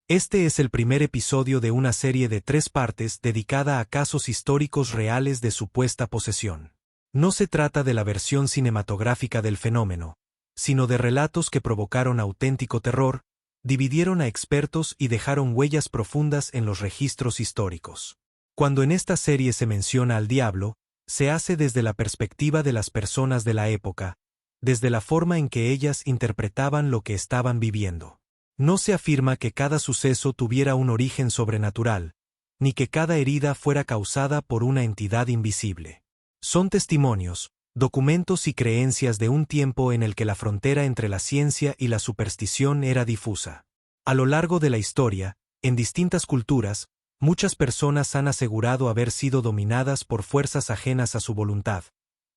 Este es el primer episodio de una serie de 3 partes dedicada a casos históricos reales de supuesta posesión. No se trata de la versión cinematográfica del fenómeno, sino de relatos que provocaron auténtico terror, dividieron a expertos y dejaron huellas profundas en los registros históricos. Cuando en esta serie se menciona al diablo, se hace desde la perspectiva de las personas de la época, desde la forma en que ellas interpretaban lo que estaban viviendo. No se afirma que cada suceso tuviera un origen sobrenatural, ni que cada herida fuera causada por una entidad invisible. Son testimonios, documentos y creencias de un tiempo en el que la frontera entre la ciencia y la superstición era difusa. A lo largo de la historia, en distintas culturas, muchas personas han asegurado haber sido dominadas por fuerzas ajenas a su voluntad,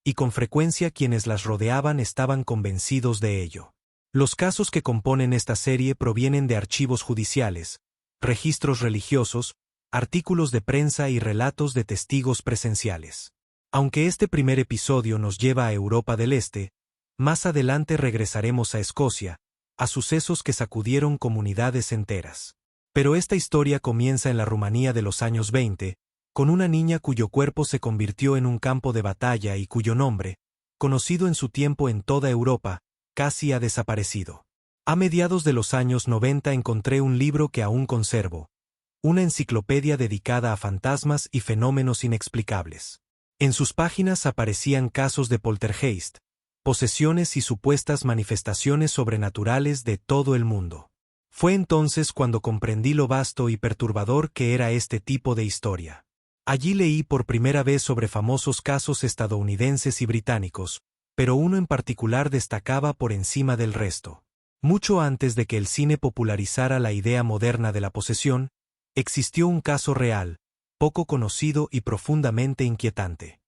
y con frecuencia quienes las rodeaban estaban convencidos de ello. Los casos que componen esta serie provienen de archivos judiciales, registros religiosos, artículos de prensa y relatos de testigos presenciales. Aunque este primer episodio nos lleva a Europa del Este, más adelante regresaremos a Escocia, a sucesos que sacudieron comunidades enteras. Pero esta historia comienza en la Rumanía de los años 20, con una niña cuyo cuerpo se convirtió en un campo de batalla y cuyo nombre, conocido en su tiempo en toda Europa, casi ha desaparecido. A mediados de los años 90 encontré un libro que aún conservo, una enciclopedia dedicada a fantasmas y fenómenos inexplicables. En sus páginas aparecían casos de poltergeist, posesiones y supuestas manifestaciones sobrenaturales de todo el mundo. Fue entonces cuando comprendí lo vasto y perturbador que era este tipo de historia. Allí leí por primera vez sobre famosos casos estadounidenses y británicos, pero uno en particular destacaba por encima del resto. Mucho antes de que el cine popularizara la idea moderna de la posesión, existió un caso real, poco conocido y profundamente inquietante.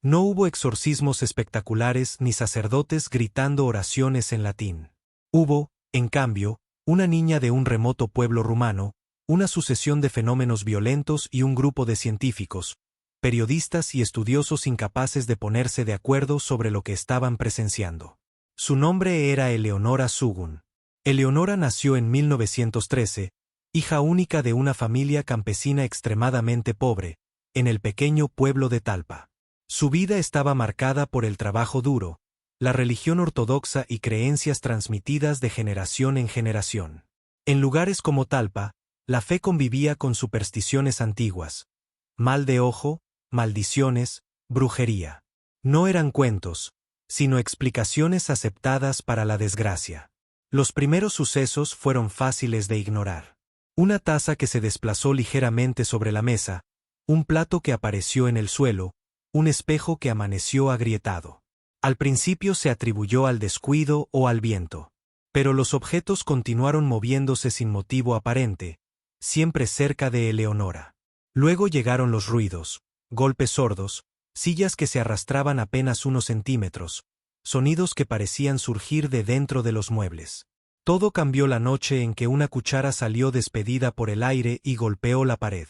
No hubo exorcismos espectaculares ni sacerdotes gritando oraciones en latín. Hubo, en cambio, una niña de un remoto pueblo rumano, una sucesión de fenómenos violentos y un grupo de científicos, periodistas y estudiosos incapaces de ponerse de acuerdo sobre lo que estaban presenciando. Su nombre era Eleonora Sugun. Eleonora nació en 1913, hija única de una familia campesina extremadamente pobre, en el pequeño pueblo de Talpa. Su vida estaba marcada por el trabajo duro, la religión ortodoxa y creencias transmitidas de generación en generación. En lugares como Talpa, la fe convivía con supersticiones antiguas, mal de ojo, maldiciones, brujería. No eran cuentos, sino explicaciones aceptadas para la desgracia. Los primeros sucesos fueron fáciles de ignorar. Una taza que se desplazó ligeramente sobre la mesa, un plato que apareció en el suelo, un espejo que amaneció agrietado. Al principio se atribuyó al descuido o al viento. Pero los objetos continuaron moviéndose sin motivo aparente, siempre cerca de Eleonora. Luego llegaron los ruidos, golpes sordos, sillas que se arrastraban apenas unos centímetros, sonidos que parecían surgir de dentro de los muebles. Todo cambió la noche en que una cuchara salió despedida por el aire y golpeó la pared.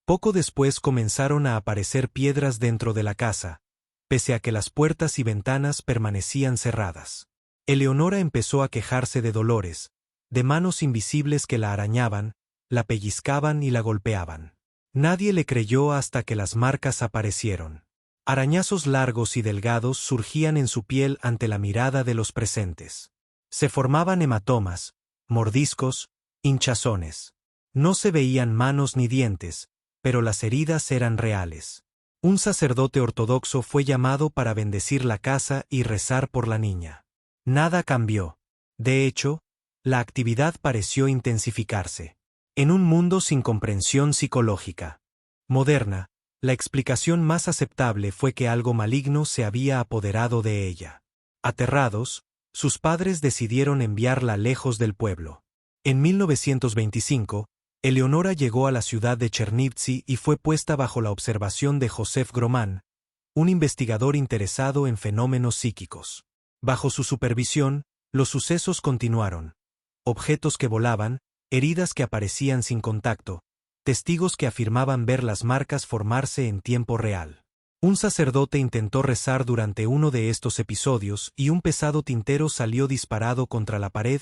Poco después comenzaron a aparecer piedras dentro de la casa, pese a que las puertas y ventanas permanecían cerradas. Eleonora empezó a quejarse de dolores, de manos invisibles que la arañaban, la pellizcaban y la golpeaban. Nadie le creyó hasta que las marcas aparecieron. Arañazos largos y delgados surgían en su piel ante la mirada de los presentes. Se formaban hematomas, mordiscos, hinchazones. No se veían manos ni dientes, pero las heridas eran reales. Un sacerdote ortodoxo fue llamado para bendecir la casa y rezar por la niña. Nada cambió. De hecho, la actividad pareció intensificarse. En un mundo sin comprensión psicológica moderna, la explicación más aceptable fue que algo maligno se había apoderado de ella. Aterrados, sus padres decidieron enviarla lejos del pueblo. En 1925, Eleonora llegó a la ciudad de Chernivtsi y fue puesta bajo la observación de Josef Groman, un investigador interesado en fenómenos psíquicos. Bajo su supervisión, los sucesos continuaron. Objetos que volaban, heridas que aparecían sin contacto, testigos que afirmaban ver las marcas formarse en tiempo real. Un sacerdote intentó rezar durante uno de estos episodios y un pesado tintero salió disparado contra la pared,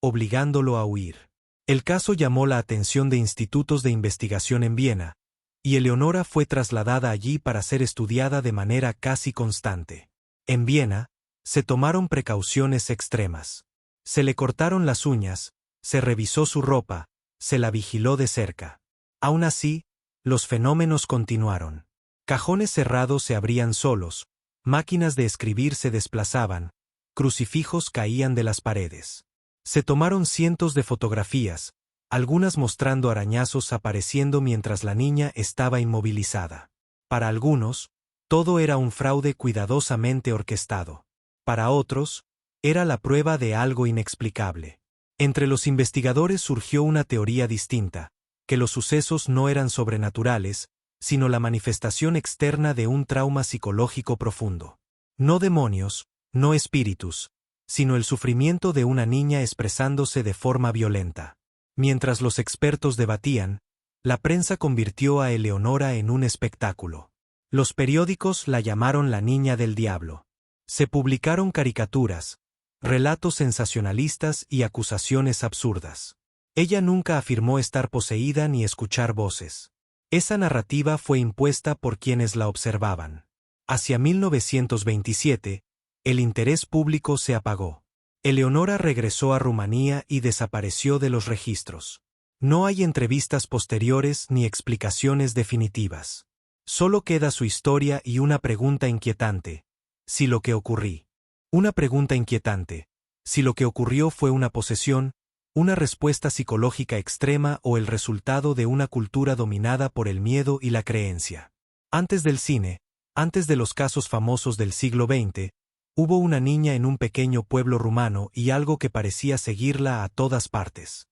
obligándolo a huir. El caso llamó la atención de institutos de investigación en Viena, y Eleonora fue trasladada allí para ser estudiada de manera casi constante. En Viena, se tomaron precauciones extremas. Se le cortaron las uñas, se revisó su ropa, se la vigiló de cerca. Aún así, los fenómenos continuaron. Cajones cerrados se abrían solos, máquinas de escribir se desplazaban, crucifijos caían de las paredes. Se tomaron cientos de fotografías, algunas mostrando arañazos apareciendo mientras la niña estaba inmovilizada. Para algunos, todo era un fraude cuidadosamente orquestado. Para otros, era la prueba de algo inexplicable. Entre los investigadores surgió una teoría distinta, que los sucesos no eran sobrenaturales, sino la manifestación externa de un trauma psicológico profundo. No demonios, no espíritus, sino el sufrimiento de una niña expresándose de forma violenta. Mientras los expertos debatían, la prensa convirtió a Eleonora en un espectáculo. Los periódicos la llamaron la niña del diablo. Se publicaron caricaturas, relatos sensacionalistas y acusaciones absurdas. Ella nunca afirmó estar poseída ni escuchar voces. Esa narrativa fue impuesta por quienes la observaban. Hacia 1927, el interés público se apagó. Eleonora regresó a Rumanía y desapareció de los registros. No hay entrevistas posteriores ni explicaciones definitivas. Solo queda su historia y una pregunta inquietante: si lo que ocurrió. Una pregunta inquietante: si lo que ocurrió fue una posesión, una respuesta psicológica extrema o el resultado de una cultura dominada por el miedo y la creencia. Antes del cine, antes de los casos famosos del siglo XX, hubo una niña en un pequeño pueblo rumano y algo que parecía seguirla a todas partes.